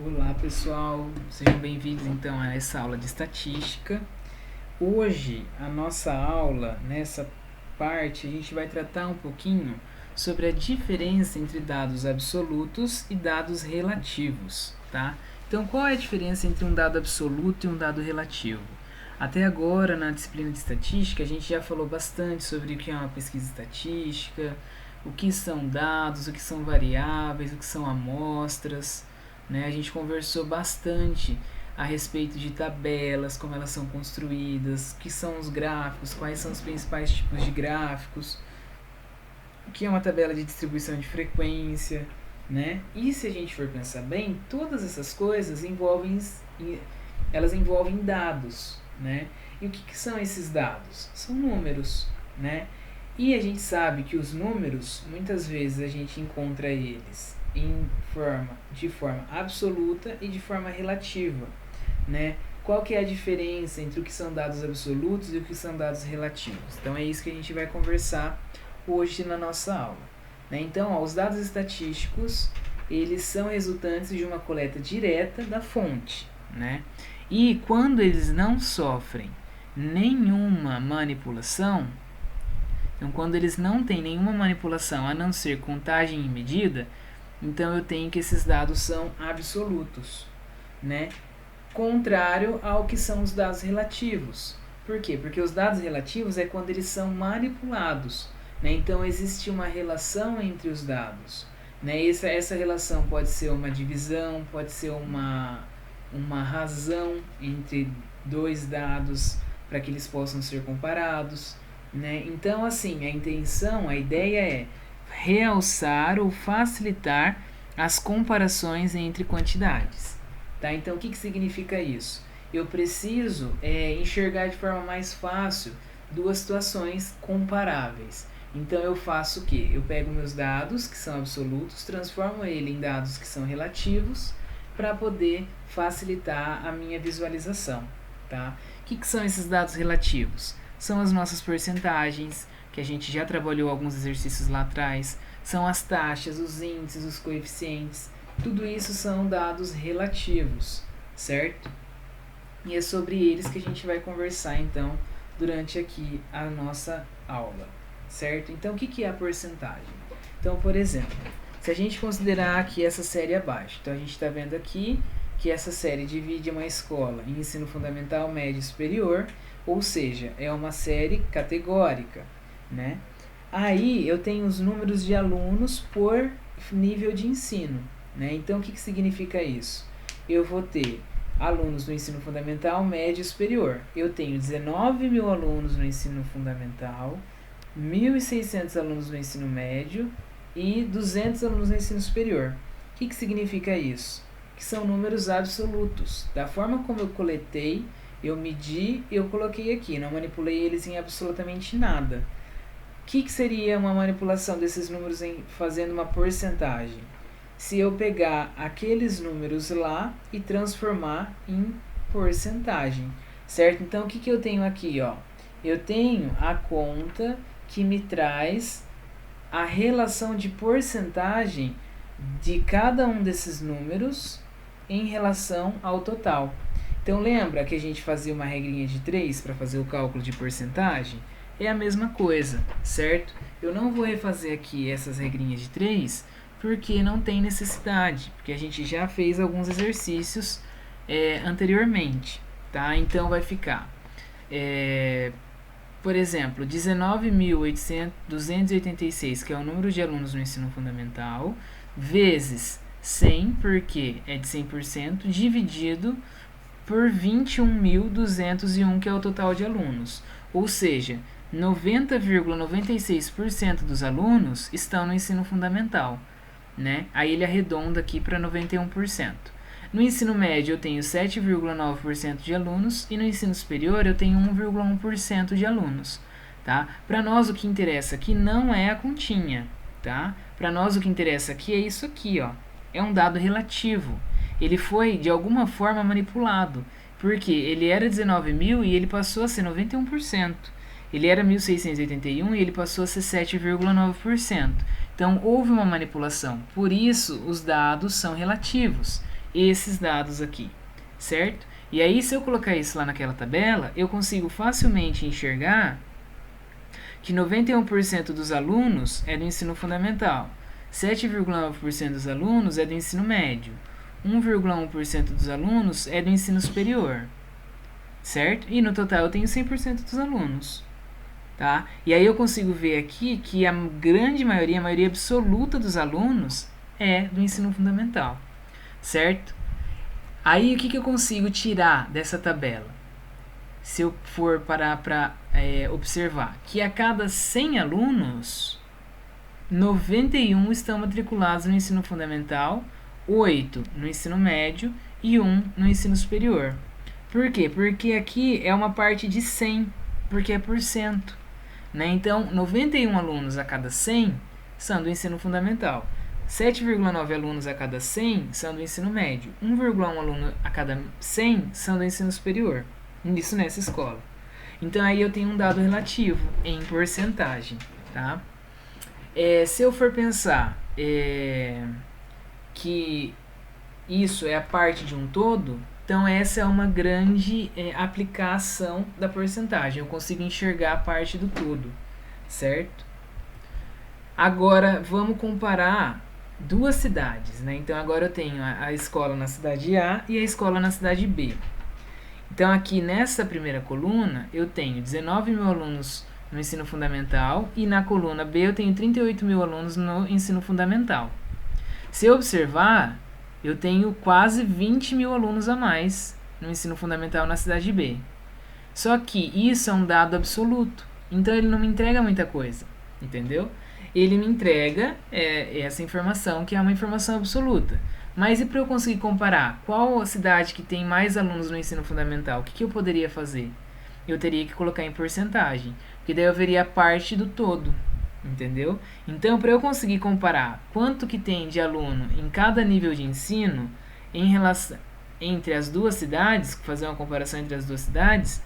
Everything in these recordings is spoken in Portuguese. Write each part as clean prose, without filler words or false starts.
Olá pessoal, sejam bem-vindos então a essa aula de estatística. Hoje a nossa aula, nessa parte, a gente vai tratar um pouquinho sobre a diferença entre dados absolutos e dados relativos, tá? Então qual é a diferença entre um dado absoluto e um dado relativo? Até agora na disciplina de estatística a gente já falou bastante sobre o que é uma pesquisa estatística, o que são dados, o que são variáveis, o que são amostras, né? A gente conversou bastante a respeito de tabelas, como elas são construídas, o que são os gráficos, quais são os principais tipos de gráficos, o que é uma tabela de distribuição de frequência, né? E se a gente for pensar bem, todas essas coisas envolvem dados, né? E o que são esses dados? São números, né? E a gente sabe que os números, muitas vezes a gente encontra eles de forma absoluta e de forma relativa, né? Qual que é a diferença entre o que são dados absolutos e o que são dados relativos? Então é isso que a gente vai conversar hoje na nossa aula, né? Então, os dados estatísticos, eles são resultantes de uma coleta direta da fonte, né? E quando eles não sofrem nenhuma manipulação, então quando eles não têm nenhuma manipulação a não ser contagem e medida, então eu tenho que esses dados são absolutos, né? Contrário ao que são os dados relativos. Por quê? Porque os dados relativos é quando eles são manipulados, né? Então existe uma relação entre os dados, né? Essa relação pode ser uma divisão, pode ser uma razão entre dois dados para que eles possam ser comparados, né? Então, assim, a ideia é realçar ou facilitar as comparações entre quantidades, tá? Então, o que significa isso? Eu preciso enxergar de forma mais fácil duas situações comparáveis. Então, eu faço o quê? Eu pego meus dados, que são absolutos, transformo ele em dados que são relativos, para poder facilitar a minha visualização, tá? O que são esses dados relativos? São as nossas porcentagens, que a gente já trabalhou alguns exercícios lá atrás, são as taxas, os índices, os coeficientes, tudo isso são dados relativos, certo? E é sobre eles que a gente vai conversar então durante aqui a nossa aula, certo? Então o que é a porcentagem? Então, por exemplo, se a gente considerar aqui essa série abaixo, então a gente está vendo aqui que essa série divide uma escola em ensino fundamental, médio e superior, ou seja, é uma série categórica, né? Aí eu tenho os números de alunos por nível de ensino, né? Então o que significa isso? Eu vou ter alunos no ensino fundamental, médio e superior. Eu tenho 19 mil alunos no ensino fundamental, 1.600 alunos no ensino médio e 200 alunos no ensino superior. O que significa isso? Que são números absolutos. Da forma como eu coletei, eu medi, eu coloquei aqui, não manipulei eles em absolutamente nada. O que seria uma manipulação desses números fazendo uma porcentagem? Se eu pegar aqueles números lá e transformar em porcentagem, certo? Então, o que eu tenho aqui, ó? Eu tenho a conta que me traz a relação de porcentagem de cada um desses números em relação ao total. Então, lembra que a gente fazia uma regrinha de 3 para fazer o cálculo de porcentagem? É a mesma coisa, certo? Eu não vou refazer aqui essas regrinhas de 3 porque não tem necessidade, porque a gente já fez alguns exercícios anteriormente, tá? Então vai ficar, por exemplo, 19.286, que é o número de alunos no ensino fundamental, vezes 100, porque é de 100%, dividido por 21.201, que é o total de alunos. Ou seja, 90,96% dos alunos estão no ensino fundamental, né? Aí ele arredonda aqui para 91%. No ensino médio eu tenho 7,9% de alunos e no ensino superior eu tenho 1,1% de alunos, tá? Para nós o que interessa aqui não é a continha, tá? Para nós o que interessa aqui é isso aqui, ó. É um dado relativo. Ele foi de alguma forma manipulado, porque ele era 19 mil e ele passou a ser 91%. Ele era 1.681 e ele passou a ser 7,9%. Então houve uma manipulação. Por isso os dados são relativos. esses dados aqui, certo? E aí, se eu colocar isso lá naquela tabela, eu consigo facilmente enxergar que 91% dos alunos é do ensino fundamental, 7,9% dos alunos é do ensino médio, 1,1% dos alunos é do ensino superior, certo? E no total eu tenho 100% dos alunos, tá? E aí eu consigo ver aqui que a grande maioria, a maioria absoluta dos alunos é do ensino fundamental, certo? Aí o que eu consigo tirar dessa tabela? Se eu for parar para observar que a cada 100 alunos, 91 estão matriculados no ensino fundamental, 8 no ensino médio e 1 no ensino superior. Por quê? Porque aqui é uma parte de 100, porque é por cento, né? Então, 91 alunos a cada 100 são do ensino fundamental. 7,9 alunos a cada 100 são do ensino médio. 1,1 aluno a cada 100 são do ensino superior. Isso nessa escola. Então, aí eu tenho um dado relativo em porcentagem, tá? Se eu for pensar que isso é a parte de um todo, então essa é uma grande aplicação da porcentagem. Eu consigo enxergar a parte do todo, certo? Agora, vamos comparar duas cidades, né? Então, agora eu tenho a escola na cidade A e a escola na cidade B. Então, aqui nessa primeira coluna, eu tenho 19 mil alunos no ensino fundamental e na coluna B eu tenho 38 mil alunos no ensino fundamental. Se eu observar, eu tenho quase 20 mil alunos a mais no ensino fundamental na cidade B. Só que isso é um dado absoluto, então ele não me entrega muita coisa, entendeu? Ele me entrega essa informação, que é uma informação absoluta. Mas e para eu conseguir comparar qual a cidade que tem mais alunos no ensino fundamental, o que eu poderia fazer? Eu teria que colocar em porcentagem, porque daí eu veria a parte do todo, entendeu? Então, para eu conseguir comparar quanto que tem de aluno em cada nível de ensino em relação entre as duas cidades, fazer uma comparação entre as duas cidades,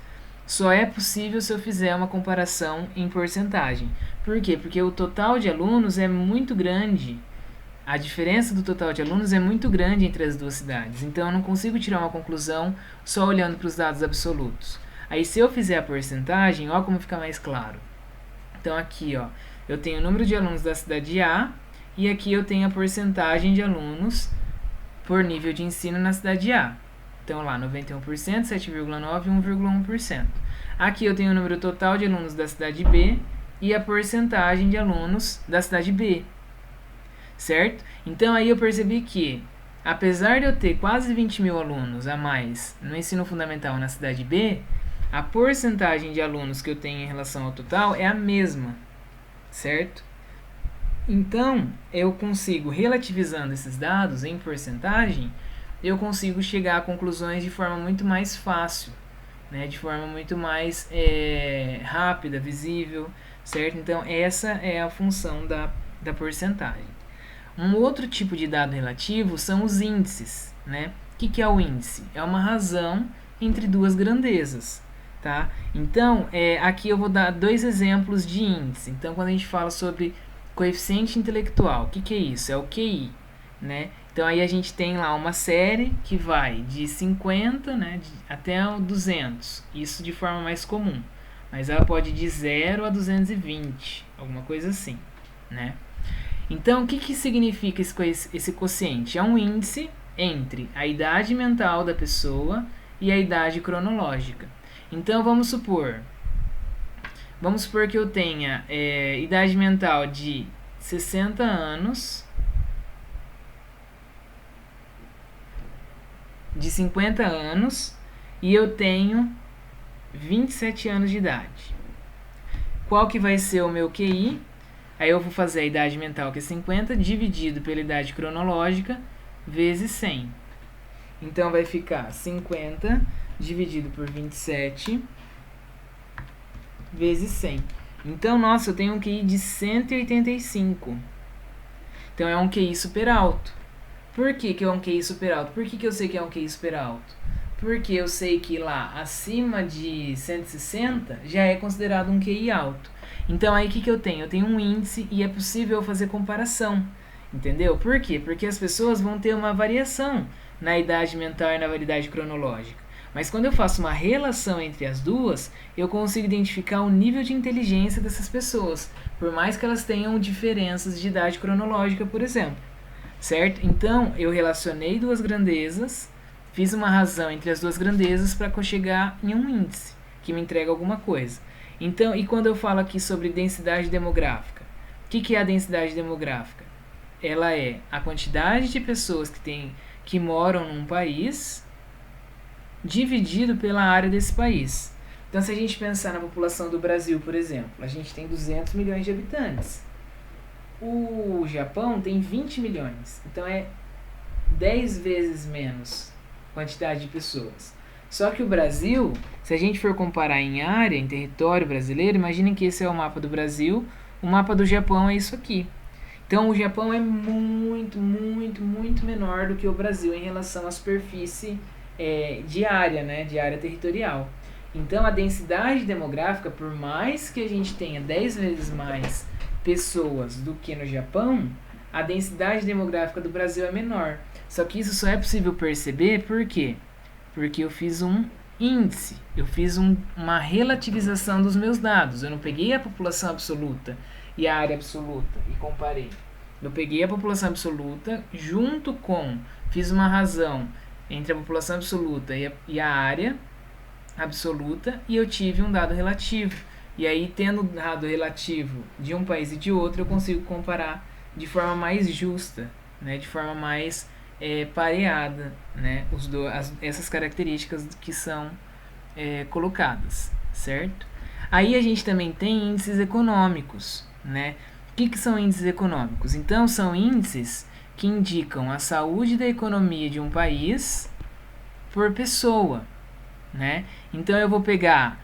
só é possível se eu fizer uma comparação em porcentagem. Por quê? Porque o total de alunos é muito grande. A diferença do total de alunos é muito grande entre as duas cidades. Então, eu não consigo tirar uma conclusão só olhando para os dados absolutos. Aí, se eu fizer a porcentagem, ó como fica mais claro. Então, aqui, ó, eu tenho o número de alunos da cidade A e aqui eu tenho a porcentagem de alunos por nível de ensino na cidade A. Então, lá, 91%, 7,9% e 1,1%. Aqui eu tenho o número total de alunos da cidade B e a porcentagem de alunos da cidade B, certo? Então, aí eu percebi que, apesar de eu ter quase 20 mil alunos a mais no ensino fundamental na cidade B, a porcentagem de alunos que eu tenho em relação ao total é a mesma, certo? Então, eu consigo, relativizando esses dados em porcentagem, eu consigo chegar a conclusões de forma muito mais fácil, né? De forma muito mais rápida, visível, certo? Então, essa é a função da porcentagem. Um outro tipo de dado relativo são os índices, né? O que é o índice? É uma razão entre duas grandezas, tá? Então, aqui eu vou dar dois exemplos de índice. Então, quando a gente fala sobre coeficiente intelectual, o que é isso? É o QI, né? Então, aí a gente tem lá uma série que vai de 50, né, até 200. Isso de forma mais comum. Mas ela pode ir de 0 a 220, alguma coisa assim, né? Então, o que significa esse quociente? É um índice entre a idade mental da pessoa e a idade cronológica. Então, vamos supor que eu tenha idade mental de 60 anos, de 50 anos, e eu tenho 27 anos de idade. Qual que vai ser o meu QI? Aí eu vou fazer a idade mental, que é 50, dividido pela idade cronológica, vezes 100. Então, vai ficar 50 dividido por 27 vezes 100. Então, nossa, eu tenho um QI de 185. Então, é um QI super alto. Por que é um QI super alto? Por que eu sei que é um QI super alto? Porque eu sei que lá, acima de 160, já é considerado um QI alto. Então, aí o que eu tenho? Eu tenho um índice e é possível fazer comparação. Entendeu? Por quê? Porque as pessoas vão ter uma variação na idade mental e na validade cronológica. Mas quando eu faço uma relação entre as duas, eu consigo identificar o nível de inteligência dessas pessoas, por mais que elas tenham diferenças de idade cronológica, por exemplo. Certo? Então, eu relacionei duas grandezas, fiz uma razão entre as duas grandezas para chegar em um índice que me entrega alguma coisa. Então, e quando eu falo aqui sobre densidade demográfica, o que é a densidade demográfica? Ela é a quantidade de pessoas que moram num país dividido pela área desse país. Então, se a gente pensar na população do Brasil, por exemplo, a gente tem 200 milhões de habitantes. O Japão tem 20 milhões. Então, é 10 vezes menos quantidade de pessoas. Só que o Brasil, se a gente for comparar em área, em território brasileiro, imaginem que esse é o mapa do Brasil, o mapa do Japão é isso aqui. Então, o Japão é muito, muito, muito menor do que o Brasil em relação à superfície de área, né, de área territorial. Então, a densidade demográfica, por mais que a gente tenha 10 vezes mais pessoas do que no Japão, a densidade demográfica do Brasil é menor. Só que isso só é possível perceber por quê? Porque eu fiz um índice, eu fiz uma relativização dos meus dados. Eu não peguei a população absoluta e a área absoluta e comparei. Eu peguei a população absoluta fiz uma razão entre a população absoluta e a área absoluta e eu tive um dado relativo. E aí, tendo um dado relativo de um país e de outro, eu consigo comparar de forma mais justa, né, de forma mais pareada, né, essas características que são colocadas, certo? Aí a gente também tem índices econômicos, né? O que são índices econômicos? Então, são índices que indicam a saúde da economia de um país por pessoa, né? Então, eu vou pegar,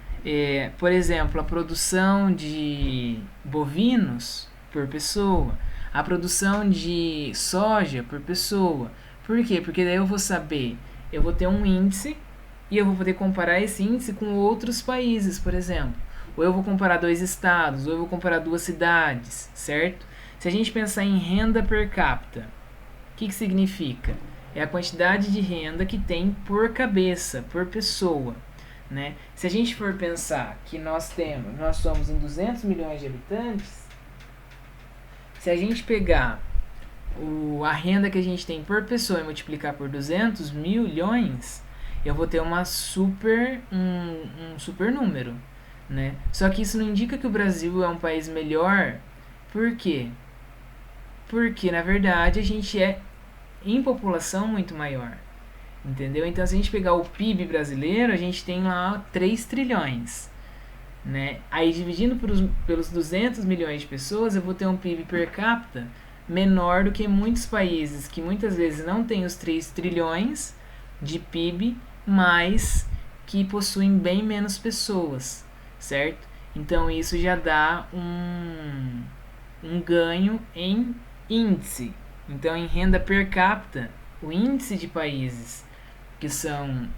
por exemplo, a produção de bovinos por pessoa, a produção de soja por pessoa. Por quê? Porque daí eu vou saber, eu vou ter um índice e eu vou poder comparar esse índice com outros países, por exemplo. Ou eu vou comparar 2 estados, ou eu vou comparar 2 cidades, certo? Se a gente pensar em renda per capita, o que significa? É a quantidade de renda que tem por cabeça, por pessoa, né? Se a gente for pensar que nós somos em 200 milhões de habitantes, se a gente pegar a renda que a gente tem por pessoa e multiplicar por 200 milhões, eu vou ter um super número, né? Só que isso não indica que o Brasil é um país melhor. Por quê? Porque, na verdade, a gente é, em população, muito maior. Entendeu? Então, se a gente pegar o PIB brasileiro, a gente tem lá 3 trilhões. Né? Aí, dividindo pelos 200 milhões de pessoas, eu vou ter um PIB per capita menor do que muitos países que muitas vezes não têm os 3 trilhões de PIB, mas que possuem bem menos pessoas, certo? Então, isso já dá um ganho em índice. Então, em renda per capita, o índice de países que são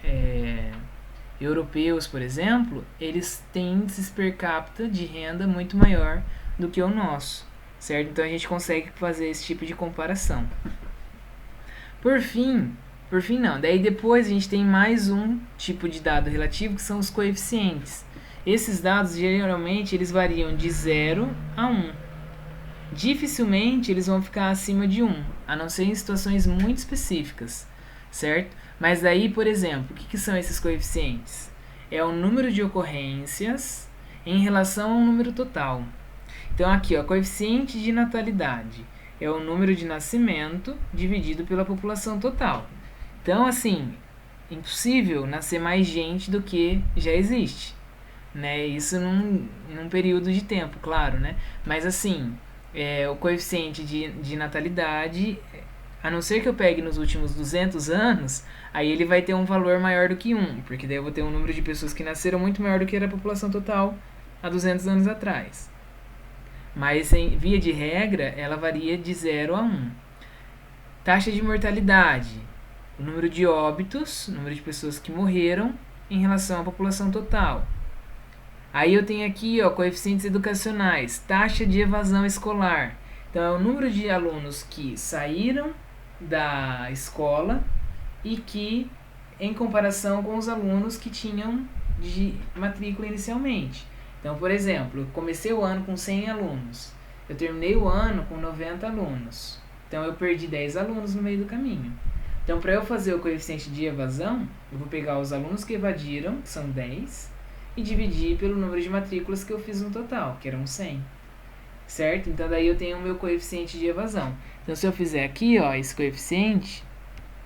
europeus, por exemplo, eles têm índices per capita de renda muito maior do que o nosso, certo? Então, a gente consegue fazer esse tipo de comparação. Por fim não, daí depois a gente tem mais um tipo de dado relativo, que são os coeficientes. Esses dados, geralmente, eles variam de 0 a 1. Dificilmente eles vão ficar acima de 1, a não ser em situações muito específicas, certo? Mas daí, por exemplo, o que são esses coeficientes? É o número de ocorrências em relação ao número total. Então, aqui, ó, coeficiente de natalidade é o número de nascimento dividido pela população total. Então, assim, impossível nascer mais gente do que já existe, né? Isso num período de tempo, claro, né? Mas, assim, o coeficiente de natalidade, a não ser que eu pegue nos últimos 200 anos, aí ele vai ter um valor maior do que 1, porque daí eu vou ter um número de pessoas que nasceram muito maior do que era a população total há 200 anos atrás. Mas, via de regra, ela varia de 0 a 1. Taxa de mortalidade, o número de óbitos, o número de pessoas que morreram em relação à população total. Aí eu tenho aqui, ó, coeficientes educacionais, taxa de evasão escolar. Então, é o número de alunos que saíram da escola e que em comparação com os alunos que tinham de matrícula inicialmente. Então, por exemplo, eu comecei o ano com 100 alunos, eu terminei o ano com 90 alunos, então eu perdi 10 alunos no meio do caminho. Então, para eu fazer o coeficiente de evasão, eu vou pegar os alunos que evadiram, que são 10, e dividir pelo número de matrículas que eu fiz no total, que eram 100. Certo? Então, daí eu tenho o meu coeficiente de evasão. Então, se eu fizer aqui, ó, esse coeficiente,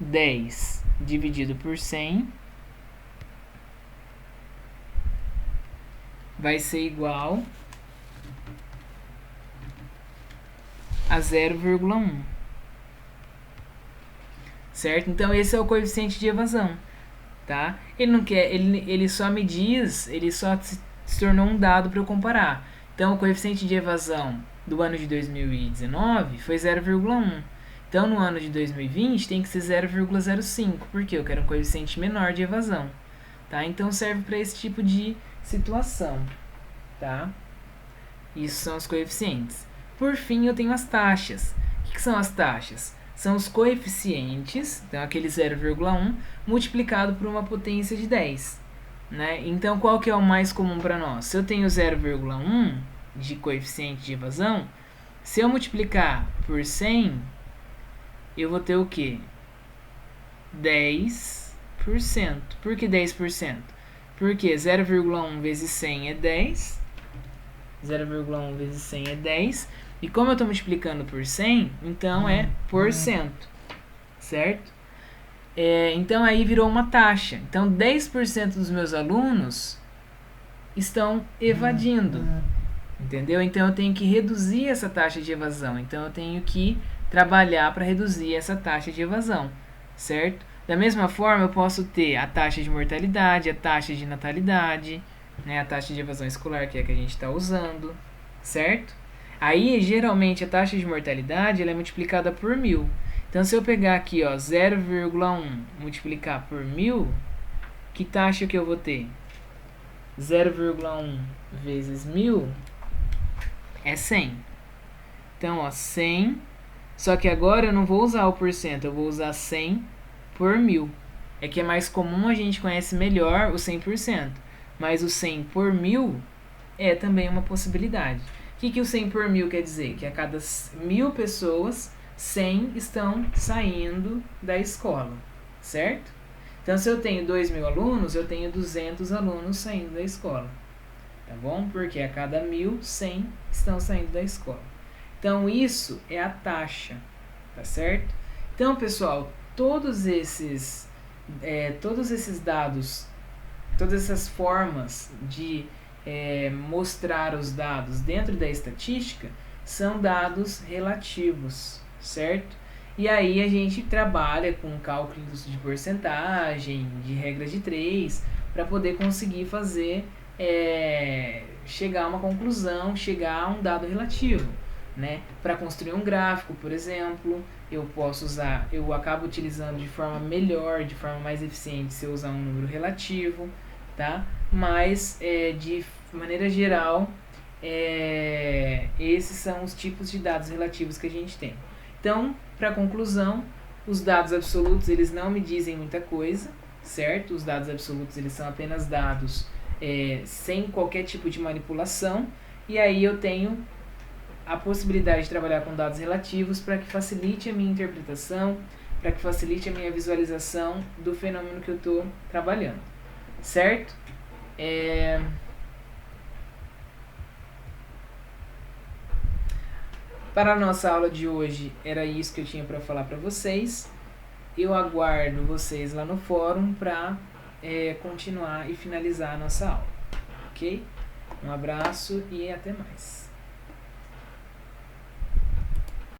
10 dividido por 100 vai ser igual a 0,1. Certo? Então, esse é o coeficiente de evasão. Tá? Ele não quer, ele só me diz, ele só se tornou um dado para eu comparar. Então, o coeficiente de evasão do ano de 2019 foi 0,1. Então, no ano de 2020 tem que ser 0,05, porque eu quero um coeficiente menor de evasão. Tá? Então, serve para esse tipo de situação. Tá? Isso são os coeficientes. Por fim, eu tenho as taxas. O que são as taxas? São os coeficientes, então aquele 0,1, multiplicado por uma potência de 10. Né? Então, qual que é o mais comum para nós? Se eu tenho 0,1 de coeficiente de evasão, se eu multiplicar por 100, eu vou ter o quê? 10%. Por que 10%? Porque 0,1 vezes 100 é 10. 0,1 vezes 100 é 10. E como eu estou multiplicando por 100, então é por cento. Certo? Então aí virou uma taxa. Então 10% dos meus alunos estão evadindo. Entendeu? Então eu tenho que reduzir essa taxa de evasão. Então eu tenho que trabalhar para reduzir essa taxa de evasão. Certo? Da mesma forma, eu posso ter a taxa de mortalidade, a taxa de natalidade, né, a taxa de evasão escolar, que é a que a gente está usando. Certo? Aí, geralmente, a taxa de mortalidade ela é multiplicada por 1000. Então, se eu pegar aqui, ó, 0,1 multiplicar por 1000, que taxa que eu vou ter? 0,1 vezes 1000 é 100. Então, ó, 100. Só que agora eu não vou usar o porcento, eu vou usar 100 por 1000. É que é mais comum, a gente conhece melhor o 100%. Mas o 100 por 1000 é também uma possibilidade. O que o 100 por 1000 quer dizer? Que a cada 1000 pessoas, 100 estão saindo da escola, certo? Então, se eu tenho 2.000 alunos, eu tenho 200 alunos saindo da escola, tá bom? Porque a cada 1.000, 100 estão saindo da escola. Então, isso é a taxa, tá certo? Então, pessoal, todos esses dados, todas essas formas de mostrar os dados dentro da estatística são dados relativos, certo? E aí a gente trabalha com cálculos de porcentagem, de regras de 3, para poder conseguir fazer, chegar a uma conclusão, chegar a um dado relativo, né? Para construir um gráfico, por exemplo, eu acabo utilizando de forma melhor, de forma mais eficiente se eu usar um número relativo, tá? Mas, de maneira geral, esses são os tipos de dados relativos que a gente tem. Então, para conclusão, os dados absolutos eles não me dizem muita coisa, certo? Os dados absolutos eles são apenas dados sem qualquer tipo de manipulação, e aí eu tenho a possibilidade de trabalhar com dados relativos para que facilite a minha interpretação, para que facilite a minha visualização do fenômeno que eu estou trabalhando, certo? Para a nossa aula de hoje, era isso que eu tinha para falar para vocês. Eu aguardo vocês lá no fórum para continuar e finalizar a nossa aula, ok? Um abraço e até mais.